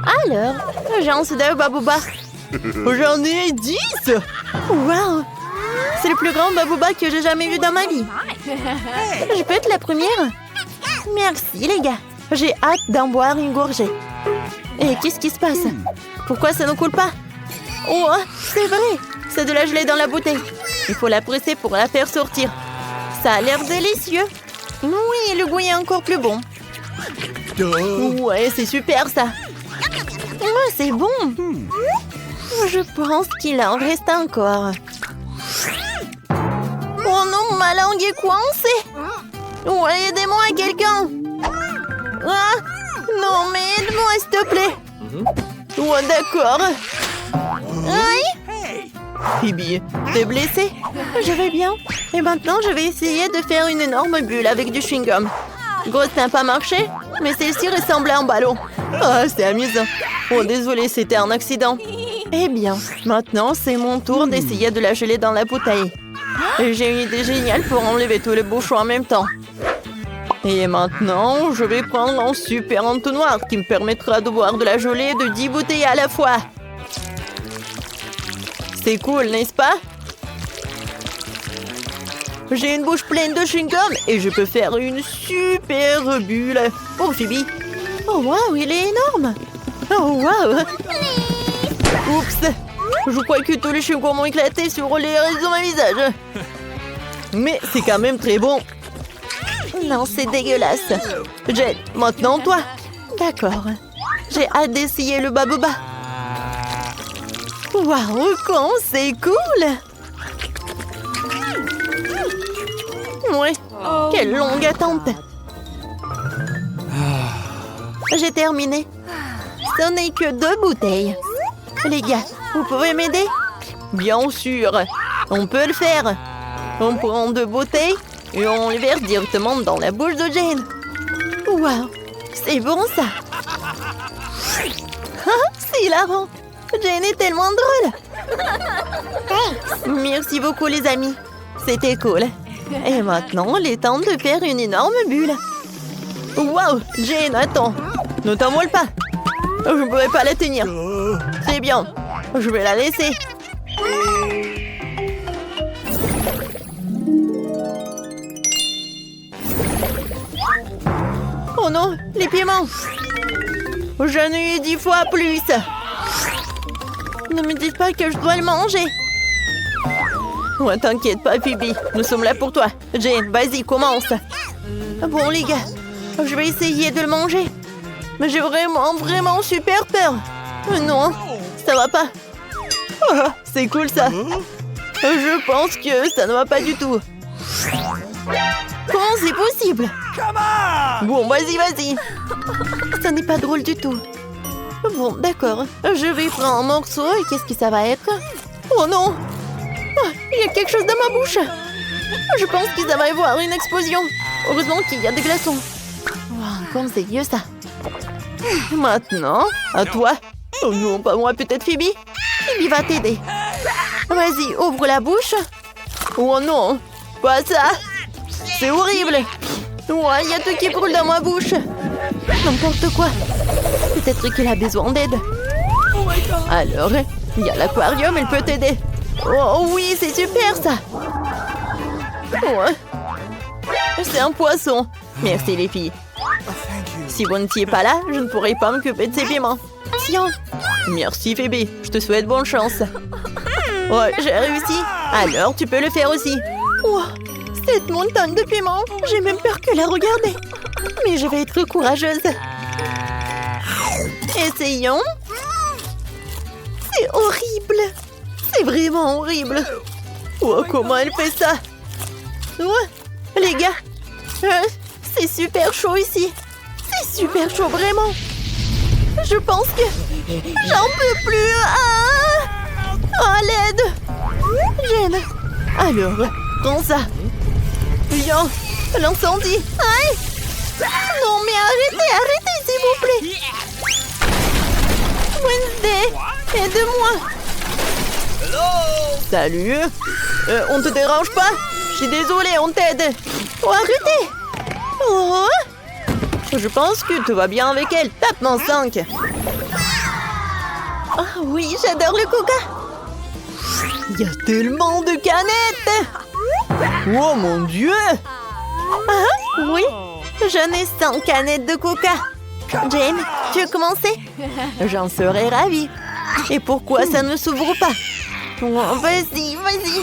Alors, agence de Babooba. J'en ai 10! Wow! C'est le plus grand Babooba que j'ai jamais vu dans ma vie. Je peux être la première? Merci, les gars. J'ai hâte d'en boire une gorgée. Et qu'est-ce qui se passe? Pourquoi ça ne coule pas? Oh, c'est vrai! C'est de la gelée dans la bouteille. Il faut la presser pour la faire sortir. Ça a l'air délicieux. Oui, le goût est encore plus bon. Ouais, c'est super ça. Ouais, c'est bon. Je pense qu'il en reste encore. Oh non, ma langue est coincée. Ouais, aidez-moi quelqu'un. Ah, non, mais aide-moi s'il te plaît. Ouais, d'accord. Oui? Phoebe, t'es blessée? Je vais bien. Et maintenant, je vais essayer de faire une énorme bulle avec du chewing-gum. Gros, ça n'a pas marché, mais celle-ci ressemblait à un ballon. Ah, c'est amusant. Oh, désolé, c'était un accident. Eh bien, maintenant, c'est mon tour d'essayer de la geler dans la bouteille. J'ai une idée géniale pour enlever tous les bouchons en même temps. Et maintenant, je vais prendre un super entonnoir qui me permettra de boire de la gelée de 10 bouteilles à la fois. C'est cool, n'est-ce pas? J'ai une bouche pleine de chewing-gum et je peux faire une super bulle. Oh, Phoebe. Oh, waouh, il est énorme. Oh, waouh. Oups. Je crois que tous les chewing-gums ont éclaté sur les restes de mon visage. Mais c'est quand même très bon. Non, c'est dégueulasse. Jen, maintenant toi. D'accord. J'ai hâte d'essayer le Babooba. Waouh, con, c'est cool. Ouais, quelle longue attente. J'ai terminé. Ce n'est que 2 bouteilles. Les gars, vous pouvez m'aider? Bien sûr, on peut le faire. On prend 2 bouteilles et on les verse directement dans la bouche de Jane. Waouh, c'est bon ça. Ah, c'est hilarant. Jane est tellement drôle. Merci beaucoup les amis. C'était cool. Et maintenant, il est temps de faire une énorme bulle. Waouh, Jane, attends. Ne t'envole pas. Je ne pourrais pas la tenir. C'est bien. Je vais la laisser. Oh non, les piments. J'en ai eu 10 fois plus. Ne me dites pas que je dois le manger. Ouais, t'inquiète pas, Phoebe. Nous sommes là pour toi. Jane, vas-y, commence. Bon, les gars, je vais essayer de le manger. Mais j'ai vraiment super peur. Non, ça va pas. Oh, c'est cool, ça. Je pense que ça ne va pas du tout. Comment c'est possible? Bon, vas-y. Ça n'est pas drôle du tout. Bon, d'accord. Je vais prendre un morceau et qu'est-ce que ça va être? Oh non! Oh, il y a quelque chose dans ma bouche. Je pense que ça va y avoir une explosion. Heureusement qu'il y a des glaçons. Wow, comme c'est vieux ça. Maintenant, à toi. Oh non, pas moi, peut-être Phoebe. Phoebe va t'aider. Vas-y, ouvre la bouche. Oh non, pas ça. C'est horrible. Ouais, il y a tout qui brûle dans ma bouche. N'importe quoi. Peut-être qu'il a besoin d'aide. Alors, il y a l'aquarium, il peut t'aider. Oh oui, c'est super ça. Ouais. C'est un poisson. Merci les filles. Si vous n'étiez pas là, je ne pourrais pas m'occuper de ces piments. Tiens. Merci Phoebe, je te souhaite bonne chance. Ouais, j'ai réussi. Alors, tu peux le faire aussi. Wow, cette montagne de piments, j'ai même peur que la regarder. Mais je vais être courageuse. Essayons. C'est horrible. C'est vraiment horrible. Oh, comment elle fait ça? Ouais, les gars, c'est super chaud ici. C'est super chaud, vraiment. Je pense que j'en peux plus. Ah! Oh, l'aide. Jane. Alors, prends ça. Viens, l'incendie. Aïe! Non, mais arrêtez, s'il vous plaît. Wednesday, aide-moi. Salut. On te dérange pas? Je suis désolée, on t'aide. Oh, arrêtez. Oh. Je pense que tout va bien avec elle. Tape dans 5. Ah oui, j'adore le coca. Il y a tellement de canettes. Oh mon Dieu. Ah oui, j'en ai 100 canettes de coca. Jane, tu veux commencer? J'en serais ravie. Et pourquoi ça ne s'ouvre pas? Oh, vas-y, vas-y.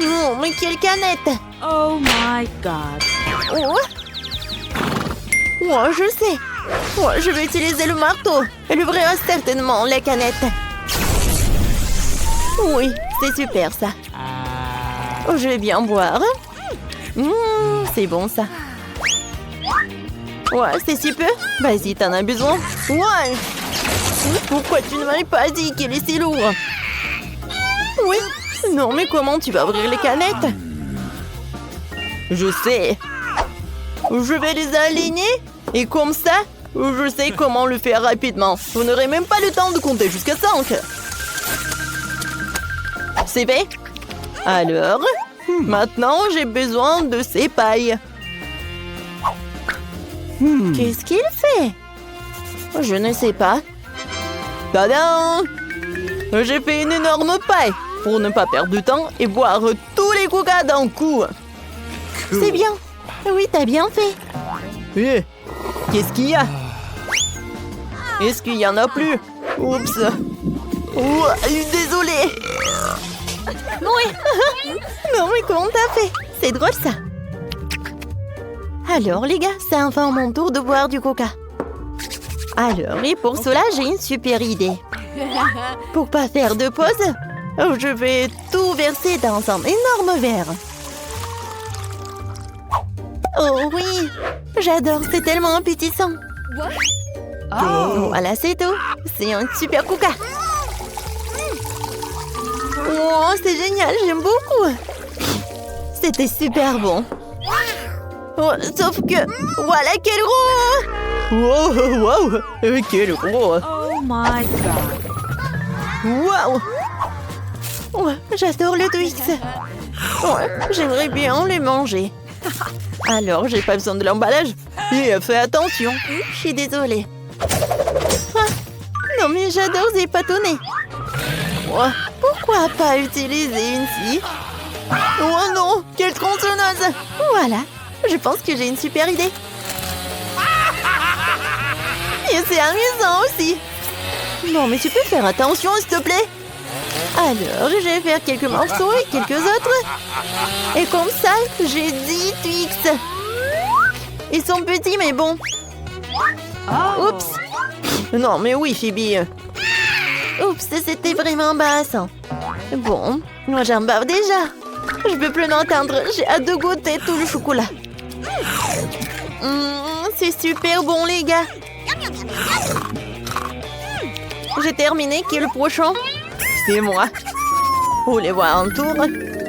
Oh, mais quelle canette! Oh my God. Oh. Oh, je sais. Oh, je vais utiliser le marteau. Elle ouvrira certainement la canette. Oui, c'est super ça. Oh, je vais bien boire. C'est bon ça. Ouais, c'est si peu. Vas-y, t'en as besoin. Ouais. Pourquoi tu ne m'avais pas dit qu'il est si lourd? Oui. Non, mais comment tu vas ouvrir les canettes? Je sais. Je vais les aligner. Et comme ça, je sais comment le faire rapidement. Vous n'aurez même pas le temps de compter jusqu'à 5. C'est fait? Alors, maintenant, j'ai besoin de ces pailles. Qu'est-ce qu'il fait? Je ne sais pas. Tadam! J'ai fait une énorme paille pour ne pas perdre de temps et boire tous les coca d'un coup. C'est bien. Oui, t'as bien fait. Eh, qu'est-ce qu'il y a? Est-ce qu'il y en a plus? Oups. Oh, désolée. Oui. Non, mais comment t'as fait? C'est drôle, ça. Alors, les gars, c'est enfin mon tour de boire du coca. Alors, et pour cela, j'ai une super idée. Pour pas faire de pause, je vais tout verser dans un énorme verre. Oh oui, j'adore, c'est tellement appétissant. Voilà, c'est tout. C'est un super coca. Oh, c'est génial, j'aime beaucoup. C'était super bon. Oh, sauf que, voilà quel gros! Wow, wow, quel gros! Oh my God. Wow! Oh, j'adore le Twix. Oh, j'aimerais bien les manger. Alors, j'ai pas besoin de l'emballage. Et fais attention. Je suis désolée. Ah, non, mais j'adore ces bâtonnets. Oh, pourquoi pas utiliser une scie? Oh non, quelle tronçonneuse! Voilà, je pense que j'ai une super idée. Et c'est amusant aussi. Non, mais tu peux faire attention, s'il te plaît. Alors, je vais faire quelques morceaux et quelques autres. Et comme ça, j'ai 10 Twix. Ils sont petits, mais bon. Oups. Non, mais oui, Phoebe. Oups, c'était vraiment embarrassant. Bon, moi j'en bave déjà. Je peux plus l'entendre. J'ai hâte de goûter tout le chocolat. C'est super bon, les gars. J'ai terminé. Qui est le prochain? C'est moi. Vous voulez voir un tour?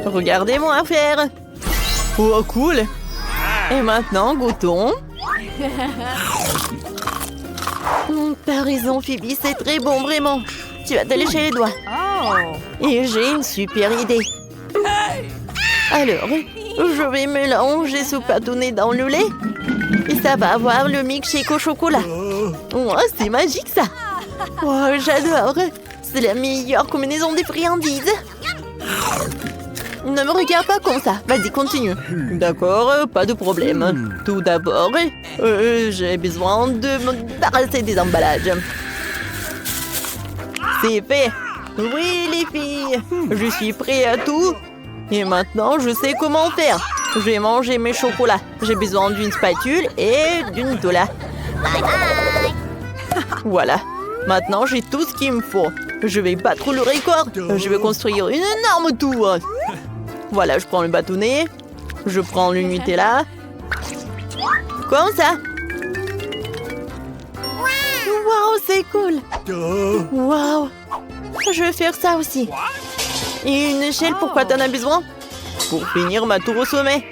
Regardez-moi faire. Oh, cool. Et maintenant, goûtons. T'as raison, Phoebe. C'est très bon, vraiment. Tu vas te lécher les doigts. Et j'ai une super idée. Alors, je vais mélanger ce bâtonnet dans le lait. Et ça va avoir le milkshake au chocolat. Oh, c'est magique, ça. Oh, j'adore. C'est la meilleure combinaison des friandises. Ne me regarde pas comme ça. Vas-y, continue. D'accord, pas de problème. Tout d'abord, j'ai besoin de me débarrasser des emballages. C'est fait. Oui, les filles. Je suis prêt à tout. Et maintenant, je sais comment faire. Je vais manger mes chocolats. J'ai besoin d'une spatule et d'une tola. Voilà. Maintenant, j'ai tout ce qu'il me faut. Je vais battre le record. Je vais construire une énorme tour. Voilà, je prends le bâtonnet. Je prends le Nutella. Comme ça. Waouh, c'est cool. Waouh. Je vais faire ça aussi. Et une échelle, pourquoi t'en as besoin? Pour finir ma tour au sommet.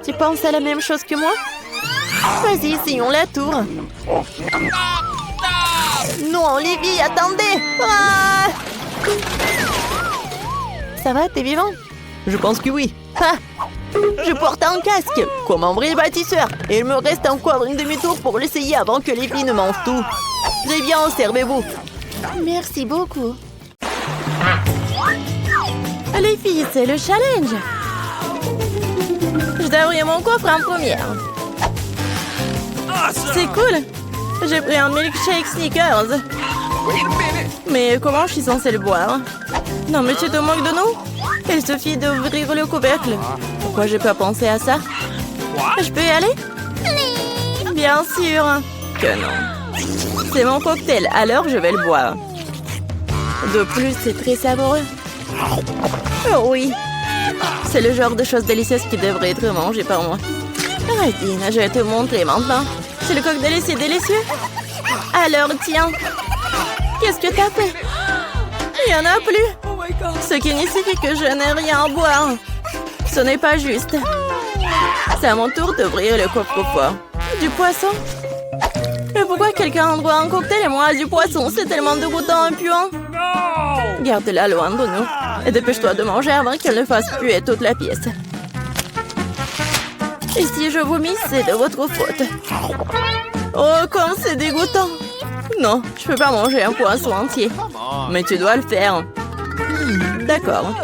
Tu penses à la même chose que moi? Vas-y, essayons la tour. Non, Olivie, attendez! Ah! Ça va, t'es vivant? Je pense que oui. Ah! Je porte un casque, comme un vrai bâtisseur. Et il me reste encore une demi-tour pour l'essayer avant que les filles ne mangent tout. Très bien, servez-vous. Merci beaucoup. Les filles, c'est le challenge. Je dois ouvrir mon coffre en première. C'est cool. J'ai pris un milkshake Snickers. Mais comment je suis censée le boire? Non, mais tu te moques de nous? Il suffit d'ouvrir le couvercle. Pourquoi j'ai pas pensé à ça? Je peux y aller? Bien sûr que non. C'est mon cocktail, alors je vais le boire. De plus, c'est très savoureux. Oh oui. C'est le genre de choses délicieuses qui devrait être mangées par moi. Arrête, Dina, je vais te montrer maintenant. C'est le cocktail, c'est délicieux. Alors, tiens. Qu'est-ce que t'as fait? Il n'y en a plus. Ce qui signifie que je n'ai rien à boire. Ce n'est pas juste. C'est à mon tour d'ouvrir le coffre-fort. Du poisson? Mais pourquoi quelqu'un en boit un cocktail et moi du poisson? C'est tellement dégoûtant et puant. Garde-la loin de nous. Et dépêche-toi de manger avant qu'elle ne fasse puer toute la pièce. Et si je vomis, c'est de votre faute. Oh, comme c'est dégoûtant. Non, je peux pas manger un poisson entier. Mais tu dois le faire. D'accord.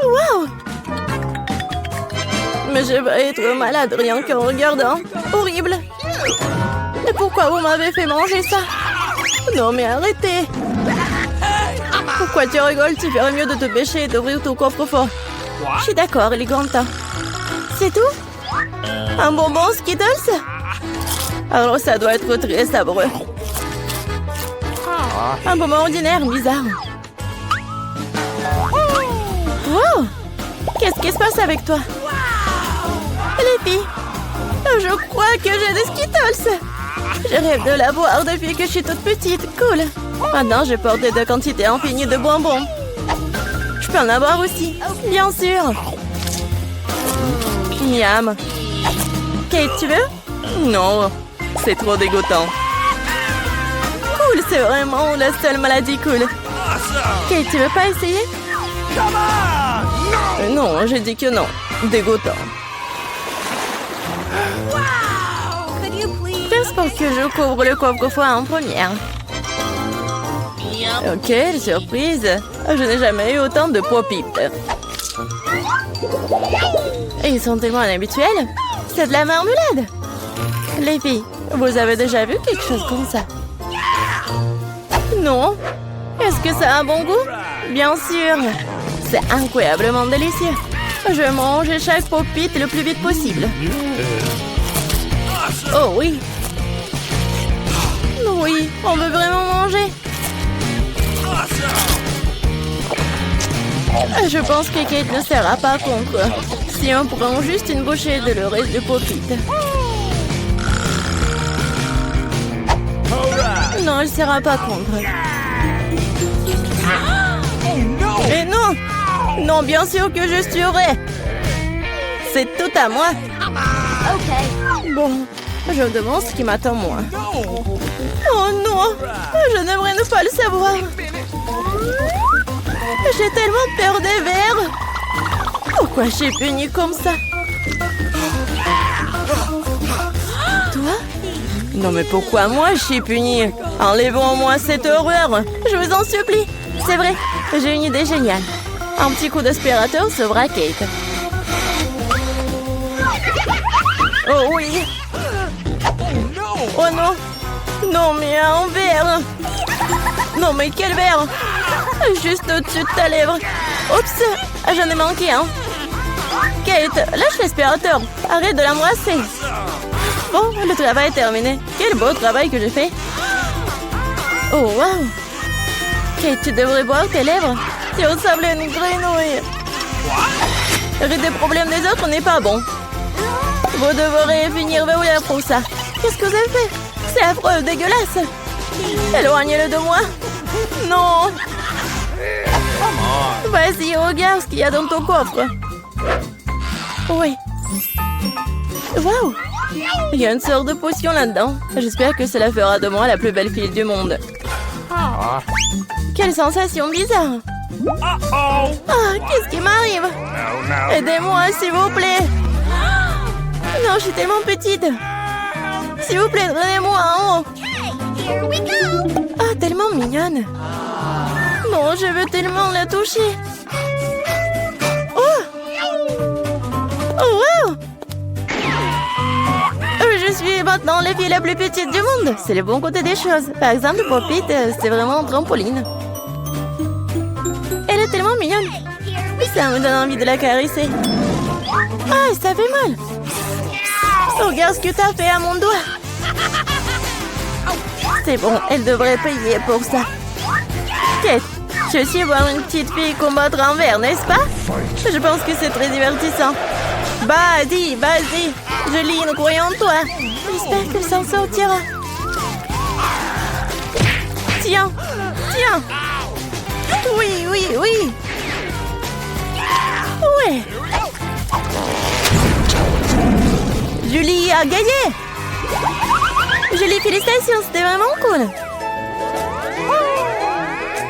Wow! Mais je vais être malade rien qu'en regardant. Horrible. Et pourquoi vous m'avez fait manger ça? Non, mais arrêtez. Pourquoi tu rigoles? Tu ferais mieux de te pêcher et d'ouvrir ton coffre-fort. Je suis d'accord, il est grand temps. C'est tout? Un bonbon Skittles? Alors ça doit être très savoureux. Un bonbon ordinaire, bizarre. Wow! Qu'est-ce qui se passe avec toi? Les filles, je crois que j'ai des Skittles. Je rêve de la boire depuis que je suis toute petite. Cool. Maintenant, je porte de quantités infinies de bonbons. Je peux en avoir aussi. Bien sûr. Miam. Kate, tu veux? Non, c'est trop dégoûtant. Cool, c'est vraiment la seule maladie cool. Kate, tu veux pas essayer? Non, j'ai dit que non. Dégoûtant. Pense pas que je couvre le coffre-fort en première. Ok, quelle surprise. Je n'ai jamais eu autant de pop-it. Et ils sont tellement inhabituels. C'est de la marmelade. Les filles, vous avez déjà vu quelque chose comme ça? Non? Est-ce que ça a un bon goût? Bien sûr. C'est incroyablement délicieux. Je vais manger chaque pop-it le plus vite possible. Oh oui. Oui, on veut vraiment manger. Je pense que Kate ne sera pas contre si on prend juste une bouchée de le reste de pop-it. Non, elle ne sera pas contre. Et non! Non, bien sûr que je suivrai. C'est tout à moi. Bon, je me demande ce qui m'attend moi. Oh non! Je n'aimerais ne pas le savoir. J'ai tellement peur des vers. Pourquoi je suis punie comme ça? Toi? Non mais pourquoi moi je suis punie? Enlevons-moi cette horreur. Je vous en supplie. C'est vrai, j'ai une idée géniale. Un petit coup d'aspirateur sauvera Kate. Oh oui. Oh non. Non mais un verre. Non mais quel verre? Juste au-dessus de ta lèvre. Oups, j'en ai manqué un. Kate, lâche l'aspirateur. Arrête de l'embrasser. Bon, le travail est terminé. Quel beau travail que j'ai fait. Oh wow. Kate, tu devrais boire tes lèvres. Tu ressembles à une grenouille. Rire des problèmes des autres n'est pas bon. Vous devrez finir verrouillé pour ça. Qu'est-ce que vous avez fait? C'est affreux, dégueulasse. Éloignez-le de moi. Non. Vas-y, regarde ce qu'il y a dans ton coffre. Oui. Waouh. Il y a une sorte de potion là-dedans. J'espère que cela fera de moi la plus belle fille du monde. Quelle sensation bizarre. Ah, qu'est-ce qui m'arrive? Aidez-moi, s'il vous plaît. Non, je suis tellement petite. S'il vous plaît, donnez-moi en haut. mignonne. Non, je veux tellement la toucher. Oh! Oh, wow! Je suis maintenant la fille la plus petite du monde. C'est le bon côté des choses. Par exemple, pour Pete, c'est vraiment un trampoline. Elle est tellement mignonne. Ça me donne envie de la caresser. Ah, ça fait mal. Regarde ce que t'as fait à mon doigt. C'est bon, elle devrait payer pour ça. Kate, tu veux aussi voir une petite fille combattre en verre, n'est-ce pas? Je pense que c'est très divertissant. Vas-y, vas-y. Julie, nous croyons en toi. J'espère qu'elle s'en sortira. Tiens, tiens. Oui, oui, oui. Ouais. Julie a gagné. Julie, félicitations, c'était vraiment cool.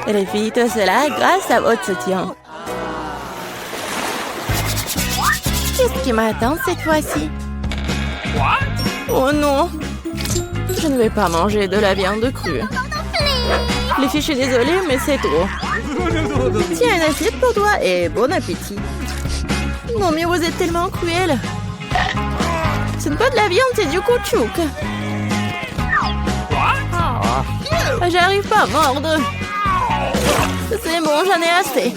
Les filles, tout cela grâce à votre soutien. Qu'est-ce qui m'attend cette fois-ci? Oh non! Je ne vais pas manger de la viande crue. Les filles, je suis désolée, mais c'est trop. Tiens, une assiette pour toi et bon appétit. Non, mais vous êtes tellement cruel. Ce n'est pas de la viande, c'est du caoutchouc. J'arrive pas à mordre. C'est bon, j'en ai assez.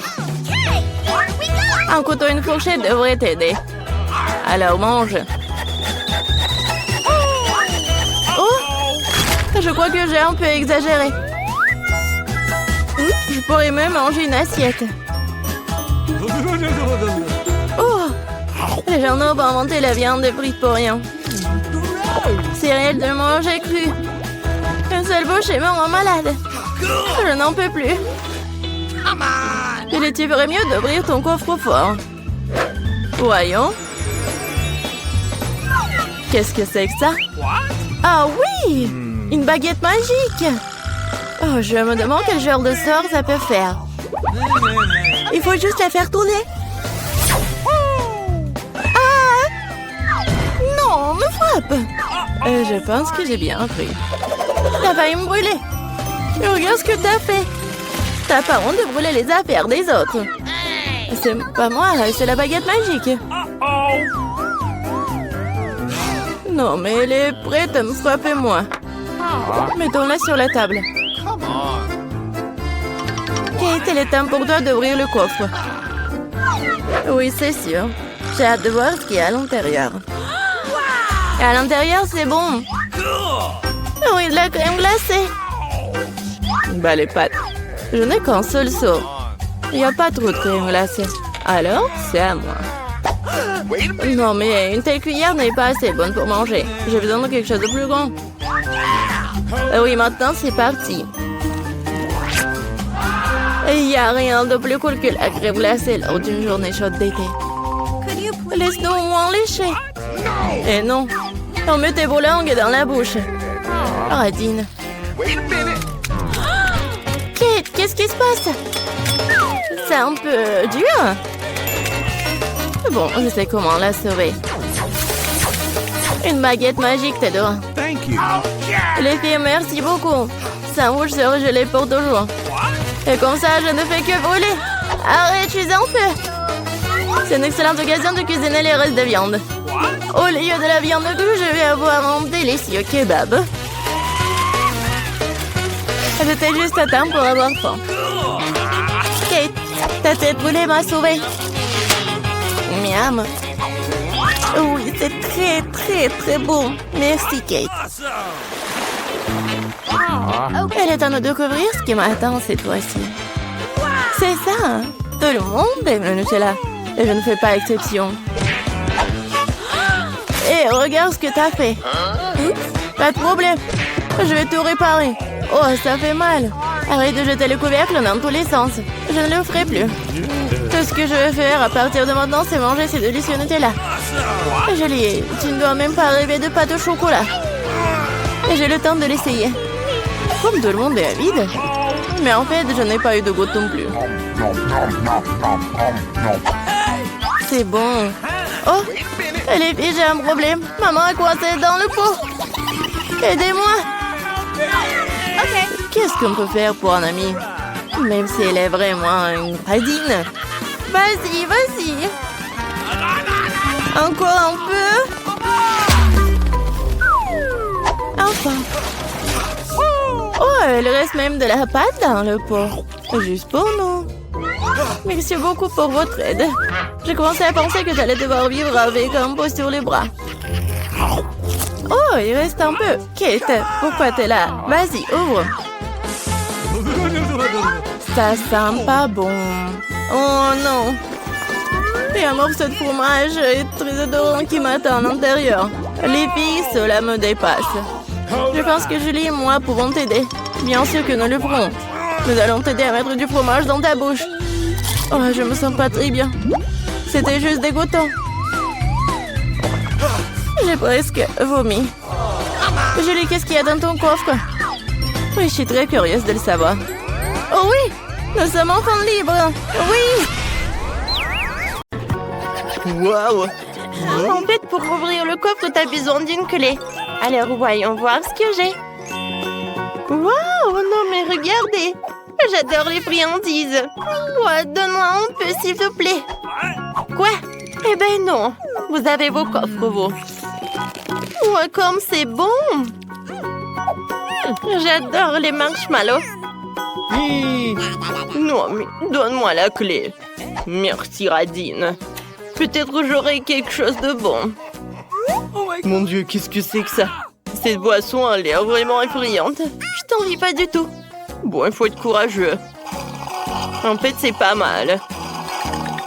Un couteau et une fourchette devraient t'aider. Alors mange. Oh! Je crois que j'ai un peu exagéré. Je pourrais même manger une assiette. Oh! Les gens n'ont pas inventé la viande frite pour rien. C'est réel de manger cru. Une seule bouchée me rend malade. Je n'en peux plus. Tu ferais mieux d'ouvrir ton coffre-fort. Voyons. Qu'est-ce que c'est que ça? Ah oui! Une baguette magique! Oh, je me demande quel genre de sort ça peut faire. Il faut juste la faire tourner. Ah! Non, me frappe! Je pense que j'ai bien pris. T'as failli me brûler. Regarde ce que t'as fait. T'as pas honte de brûler les affaires des autres. C'est pas moi, c'est la baguette magique. Non, mais elle est prête à me frapper, moi. Mettons-la sur la table. Kate, il est temps pour toi d'ouvrir le coffre. Oui, c'est sûr. J'ai hâte de voir ce qu'il y a à l'intérieur. Et à l'intérieur, c'est bon. Oui, de la crème glacée. Bah, les pâtes. Je n'ai qu'un seul seau. Il n'y a pas trop de crème glacée. Alors, c'est à moi. Non, mais une telle cuillère n'est pas assez bonne pour manger. J'ai besoin de quelque chose de plus grand. Oui, maintenant, c'est parti. Il n'y a rien de plus cool que la crème glacée lors d'une journée chaude d'été. Laisse-nous au moins lécher. Et non, on met tes vos langues dans la bouche. Radine. Kate, qu'est-ce qui se passe? C'est un peu dur. Bon, je sais comment la sauver. Une baguette magique, t'adore. Les filles, merci beaucoup. Sandwich sera gelé pour toujours. Et comme ça, je ne fais que brûler. Arrête, je suis en feu. C'est une excellente occasion de cuisiner les restes de viande. Au lieu de la viande crue, je vais avoir un délicieux kebab. J'étais juste à temps pour avoir faim. Kate, ta tête brûlée m'a sauvée. Miam. Oui, c'est très, très, très bon. Merci, Kate. Elle est temps de découvrir ce qui m'attend cette fois-ci. C'est ça. Tout le monde aime le Nutella. Et je ne fais pas exception. Et regarde ce que t'as fait. Pas de problème. Je vais tout réparer. Oh, ça fait mal. Arrête de jeter le couvercle dans tous les sens. Je ne le ferai plus. Tout ce que je vais faire à partir de maintenant, c'est manger ces délicieux Nutella. Julie, tu ne dois même pas rêver de pâte au chocolat. Et j'ai le temps de l'essayer. Comme tout le monde est avide. Mais en fait, je n'ai pas eu de goutte non plus. C'est bon. Oh, les filles, j'ai un problème. Maman est coincée dans le pot. Aidez-moi. Qu'est-ce ce qu'on peut faire pour un ami. Même si elle est vraiment une radine. Vas-y, vas-y. Encore un peu. Enfin. Oh, il reste même de la pâte dans le pot. Juste pour nous. Merci beaucoup pour votre aide. J'ai commencé à penser que j'allais devoir vivre avec un pot sur les bras. Oh, il reste un peu. Kate, pourquoi t'es là? Vas-y, ouvre. Ça sent pas bon. Oh non. Il y a un morceau de fromage très odorant qui m'attend à l'intérieur. Les filles, cela me dépasse. Je pense que Julie et moi pouvons t'aider. Bien sûr que nous le ferons. Nous allons t'aider à mettre du fromage dans ta bouche. Oh, je me sens pas très bien. C'était juste dégoûtant. J'ai presque vomi. Julie, qu'est-ce qu'il y a dans ton coffre? Oui, je suis très curieuse de le savoir. Oh oui, nous sommes enfin libres. Oui. Wow. En fait, pour ouvrir le coffre, t'as besoin d'une clé. Alors, voyons voir ce que j'ai. Wow, non mais regardez. J'adore les friandises. Ouais, donne-moi un peu, s'il te plaît. Quoi? Eh ben non. Vous avez vos coffres, vous. Ouais, comme c'est bon. J'adore les marshmallows. Non, mais donne-moi la clé. Merci, Radine. Peut-être j'aurai quelque chose de bon. Mon Dieu, qu'est-ce que c'est que ça? Cette boisson a l'air vraiment effrayante. Je t'envie pas du tout. Bon, il faut être courageux. En fait, c'est pas mal.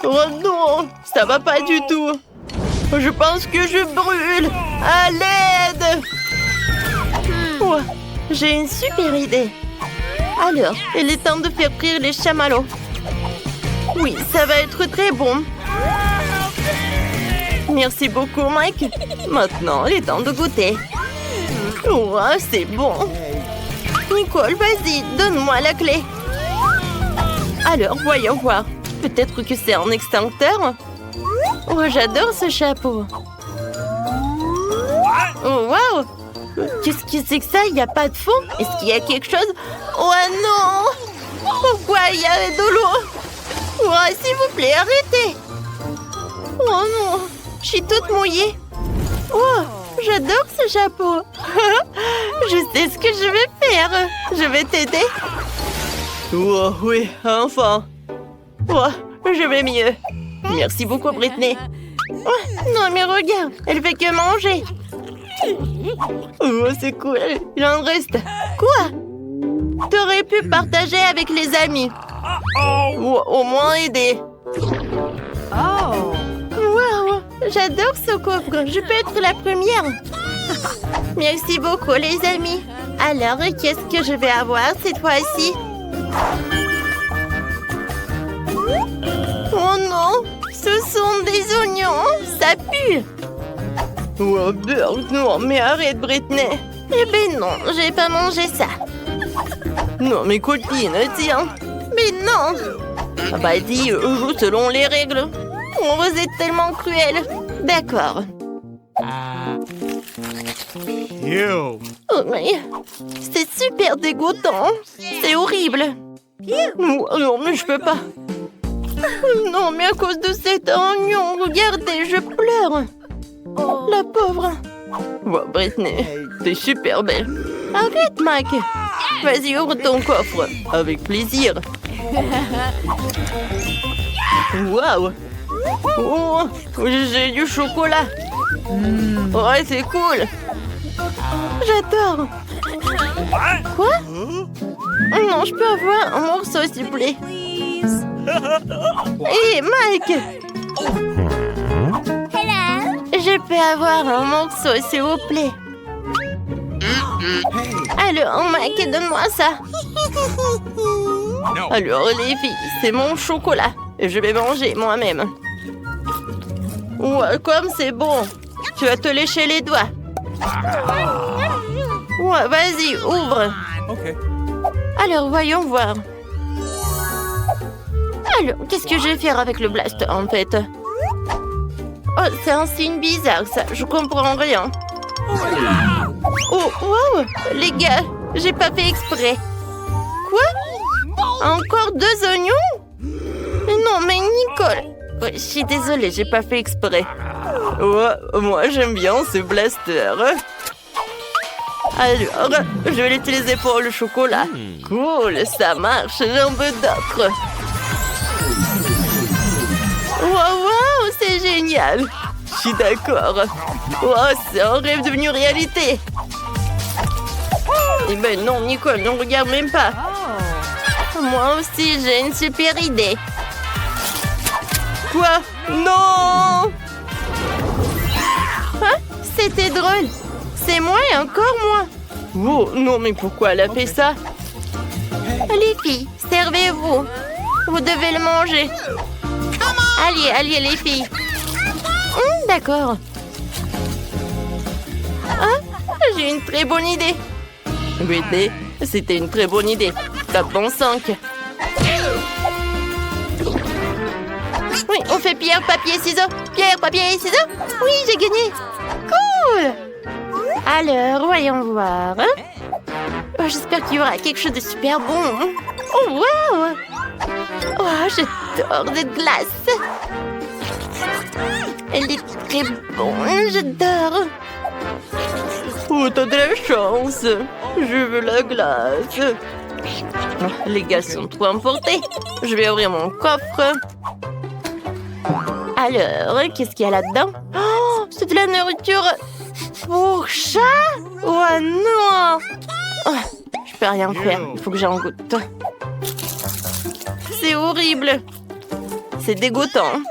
Oh non, ça va pas du tout. Je pense que je brûle. À l'aide! Oh, j'ai une super idée. Alors, il est temps de faire frire les chamallows. Oui, ça va être très bon. Merci beaucoup, Mike. Maintenant, il est temps de goûter. Oh, c'est bon. Nicole, vas-y, donne-moi la clé. Alors, voyons voir. Peut-être que c'est un extincteur. Oh, j'adore ce chapeau. Oh, wow! Qu'est-ce que c'est que ça? Il n'y a pas de fond? Est-ce qu'il y a quelque chose? Oh non! Pourquoi il y a de l'eau? Oh, s'il vous plaît, arrêtez! Oh non! Je suis toute mouillée. Oh, j'adore ce chapeau. Je sais ce que je vais faire. Je vais t'aider. Oh oui, enfin. Oh, je vais mieux. Merci beaucoup, Britney. Oh, non, mais regarde, elle fait que manger. Oh, c'est cool. Il en reste. Quoi? T'aurais pu partager avec les amis. Ou au moins aider. Oh. Wow, j'adore ce coffre. Je peux être la première. Merci beaucoup, les amis. Alors, qu'est-ce que je vais avoir cette fois-ci? Oh non, ce sont des oignons. Ça pue. Oh, beurre, non, mais arrête, Britney. Eh ben non, j'ai pas mangé ça. Non, mes copines, tiens. Mais non. Ah bah dis, joue selon les règles. Oh, vous êtes tellement cruel. D'accord. Oh, mais c'est super dégoûtant. C'est horrible. Oh, non, mais je peux pas. Non, mais à cause de cet oignon, regardez, je pleure. La pauvre. Oh, Britney, t'es super belle. Arrête, Mike. Vas-y, ouvre ton coffre. Avec plaisir. Waouh. Oh, j'ai du chocolat. Ouais, c'est cool. J'adore. Quoi? Non, je peux avoir un morceau, s'il vous plaît. Hé, Mike. Je peux avoir un morceau, s'il vous plaît. Alors, Mike, donne-moi ça. Alors, les filles, c'est mon chocolat. Je vais manger moi-même. Ouais, comme c'est bon. Tu vas te lécher les doigts. Ouais, vas-y, ouvre. Alors, voyons voir. Alors, qu'est-ce que je vais faire avec le blaster, en fait? Oh, c'est un signe bizarre, ça. Je comprends rien. Oh, wow! Les gars, j'ai pas fait exprès. Quoi? Encore 2 oignons? Non, mais Nicole... Ouais, je suis désolée, j'ai pas fait exprès. Ouais, moi j'aime bien ce blaster. Alors, je vais l'utiliser pour le chocolat. Cool, ça marche, j'en veux d'autres. Wow, c'est génial. Je suis d'accord. Wow, c'est un rêve devenu réalité. Eh ben non, Nicole, ne regarde même pas. Moi aussi, j'ai une super idée. Quoi? Non! Hein? C'était drôle. C'est moi et encore moi. Oh, non, mais pourquoi elle a fait ça? Les filles, servez-vous. Vous devez le manger. Allez, les filles. D'accord. Ah, j'ai une très bonne idée. Whitney, c'était une très bonne idée. Tape en 5. Oui, on fait pierre, papier, ciseaux. Pierre, papier, ciseaux. Oui, j'ai gagné. Cool. Alors, voyons voir. Oh, j'espère qu'il y aura quelque chose de super bon. Oh, wow. Oh, j'adore cette glace. Elle est très bonne, j'adore. Oh, t'as de la chance. Je veux la glace. Oh, les gars sont trop emportés. Je vais ouvrir mon coffre. Alors, qu'est-ce qu'il y a là-dedans? Oh, c'est de la nourriture pour chat? Oh non! Oh, je peux rien faire, il faut que j'en goûte. C'est horrible. C'est dégoûtant.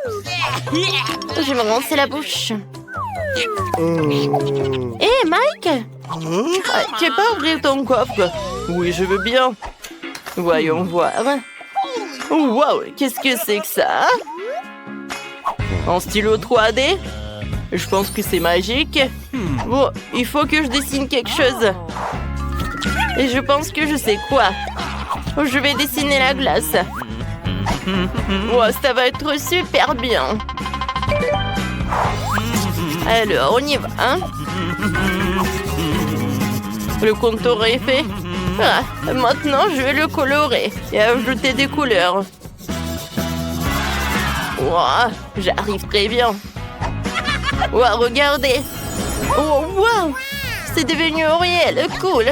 Je vais me rincer la bouche. Hé, Mike! Tu veux pas ouvrir ton coffre? Oui, je veux bien. Voyons voir. Wow, qu'est-ce que c'est que ça? En stylo 3D? Je pense que c'est magique. Bon, il faut que je dessine quelque chose. Et je pense que je sais quoi. Je vais dessiner la glace. Wow, ça va être super bien. Alors, on y va, hein? Le contour est fait. Ah, maintenant, je vais le colorer et ajouter des couleurs. Wow, j'arrive très bien. Wow, regardez. Oh, wow, c'est devenu réel, cool.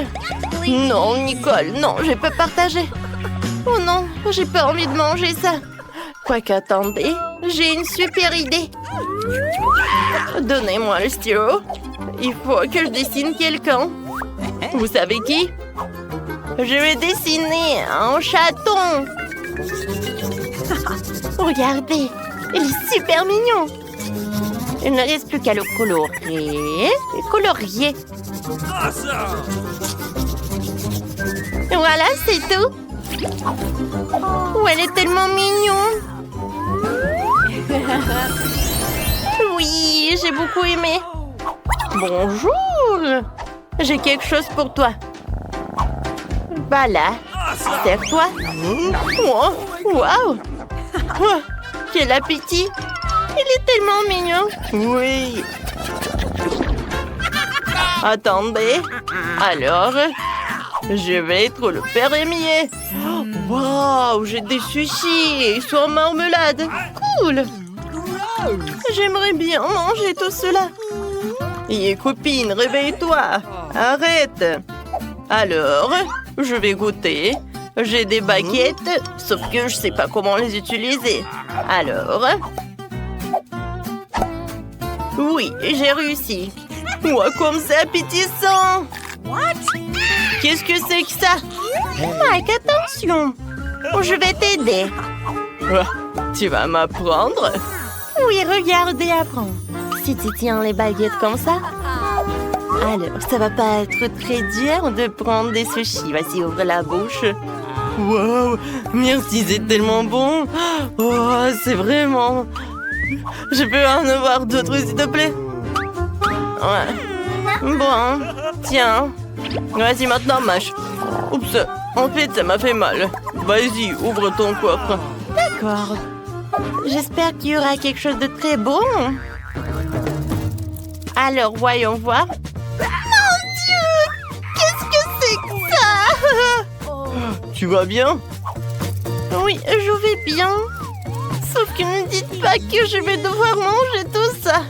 Non, Nicole, non, je peux partager. Oh non, j'ai pas envie de manger ça. Quoique, attendez, j'ai une super idée. Donnez-moi le stylo. Il faut que je dessine quelqu'un. Vous savez qui? Je vais dessiner un chaton. Regardez, il est super mignon. Il ne reste plus qu'à le colorer. Colorier. Et voilà, c'est tout. Oh, elle est tellement mignonne. Oui, j'ai beaucoup aimé. Bonjour. J'ai quelque chose pour toi. Voilà. Serre-toi. Oh, wow. Oh, quel appétit. Il est tellement mignon. Oui. Attendez. Alors, je vais être le père Émier. Wow, j'ai des sushis. Ils sont en marmelade. Cool. J'aimerais bien manger tout cela. Et copine, réveille-toi. Arrête. Alors, je vais goûter. J'ai des baguettes, sauf que je sais pas comment les utiliser. Alors... Oui, j'ai réussi. Ouah, comme c'est appétissant. Qu'est-ce que c'est que ça? Mike, attention. Je vais t'aider. Tu vas m'apprendre? Oui, regarde et apprends. Si tu tiens les baguettes comme ça... Alors, ça va pas être très dur de prendre des sushis. Vas-y, ouvre la bouche. Wow, merci, c'est tellement bon. Oh, c'est vraiment... Je peux en avoir d'autres, s'il te plaît? Ouais. Bon, tiens. Vas-y, maintenant, mâche. Oups, en fait, ça m'a fait mal. Vas-y, ouvre ton coffre. D'accord. J'espère qu'il y aura quelque chose de très bon. Alors, voyons voir. Mon Dieu! Qu'est-ce que c'est que ça? Tu vas bien? Oui, je vais bien. Sauf que ne dites pas que je vais devoir manger tout ça.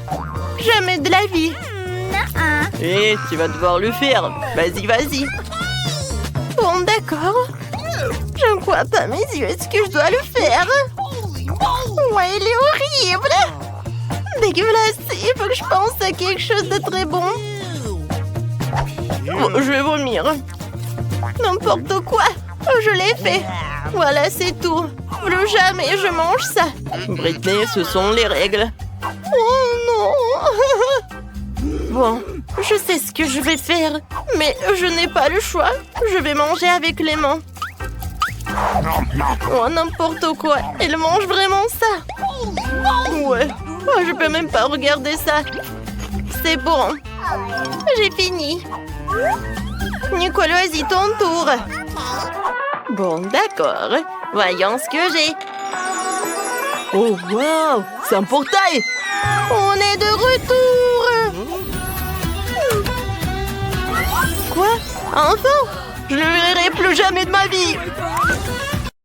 Jamais de la vie. Eh, tu vas devoir le faire. Vas-y, vas-y. Bon, d'accord. Je ne crois pas mes yeux. Est-ce que je dois le faire? Ouais, il est horrible. Dégueulasse. Il faut que je pense à quelque chose de très bon. Bon, je vais vomir. N'importe quoi. Je l'ai fait. Voilà, c'est tout. Plus jamais je mange ça. Britney, ce sont les règles. Oh non. Bon, je sais ce que je vais faire. Mais je n'ai pas le choix. Je vais manger avec les mains. Oh, n'importe quoi. Elle mange vraiment ça. Ouais. Oh, je peux même pas regarder ça. C'est bon. J'ai fini. Nicolas, vas-y, ton tour. Bon, d'accord. Voyons ce que j'ai. Oh, wow! C'est un portail! On est de retour! Quoi? Enfin? Je ne le verrai plus jamais de ma vie!